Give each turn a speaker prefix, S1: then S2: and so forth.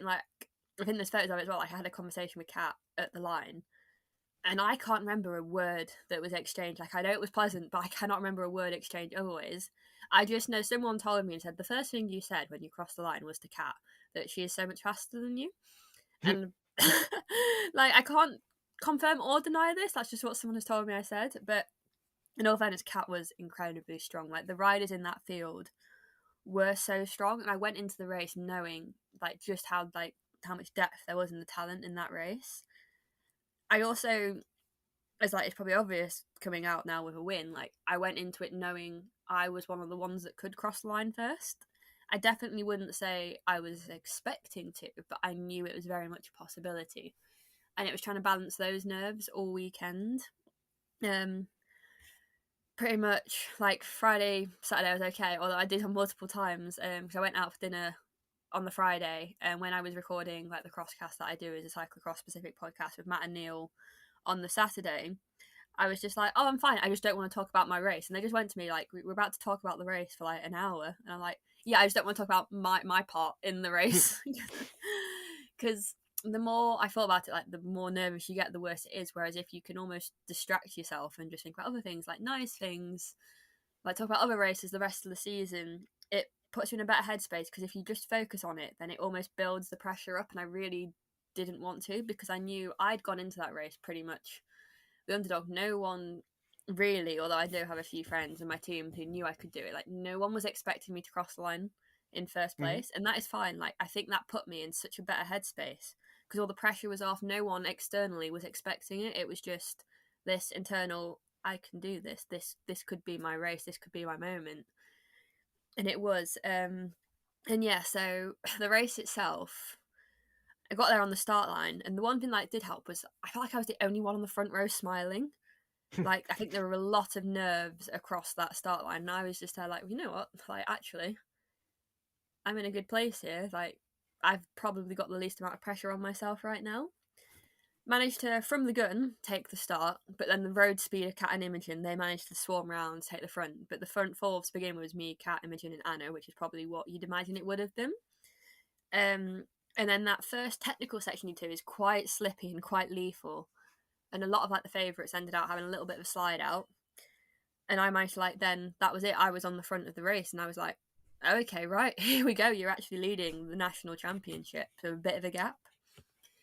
S1: like, I think there's photos of it as well. Like, I had a conversation with Kat at the line, and I can't remember a word that was exchanged. Like, I know it was pleasant, but I cannot remember a word exchanged otherwise. I just know someone told me and said the first thing you said when you crossed the line was to Kat that she is so much faster than you. And like, I can't confirm or deny this. That's just what someone has told me I said. But in all fairness, Kat was incredibly strong. Like, the riders in that field were so strong, and I went into the race knowing like just how much depth there was in the talent in that race. I also, as like it's probably obvious coming out now with a win, like I went into it knowing I was one of the ones that could cross the line first. I definitely wouldn't say I was expecting to, but I knew it was very much a possibility. And it was trying to balance those nerves all weekend. Pretty much like Friday, Saturday I was okay, although I did have multiple times because I went out for dinner on the Friday, and when I was recording like the crosscast that I do as a cyclocross specific podcast with Matt and Neil on the Saturday, I was just like, oh, I'm fine, I just don't want to talk about my race. And they just went to me like, we're about to talk about the race for like an hour, and I'm like, yeah, I just don't want to talk about my part in the race. Because the more I thought about it, like the more nervous you get, the worse it is. Whereas if you can almost distract yourself and just think about other things, like nice things, like talk about other races the rest of the season, it puts you in a better headspace. Because if you just focus on it, then it almost builds the pressure up. And I really didn't want to, because I knew I'd gone into that race pretty much the underdog. No one really, although I do have a few friends in my team who knew I could do it, like no one was expecting me to cross the line in first place. And that is fine. Like, I think that put me in such a better headspace because all the pressure was off. No one externally was expecting it. It was just this internal, I can do this. This could be my race. This could be my moment. And it was. And yeah, so the race itself, I got there on the start line, and the one thing that did help was I felt like I was the only one on the front row smiling. Like, I think there were a lot of nerves across that start line, and I was just there like, you know what? Like, actually, I'm in a good place here. Like, I've probably got the least amount of pressure on myself right now. Managed to, from the gun, take the start, but then the road speeder, Kat and Imogen, they managed to swarm around, take the front. But the front four to begin with was me, Kat, Imogen, and Anna, which is probably what you'd imagine it would have been. And then that first technical section you do is quite slippy and quite lethal. And a lot of like the favourites ended up having a little bit of a slide out. And I managed to like, then that was it. I was on the front of the race, and I was like, oh, okay, right, here we go. You're actually leading the national championship. So a bit of a gap.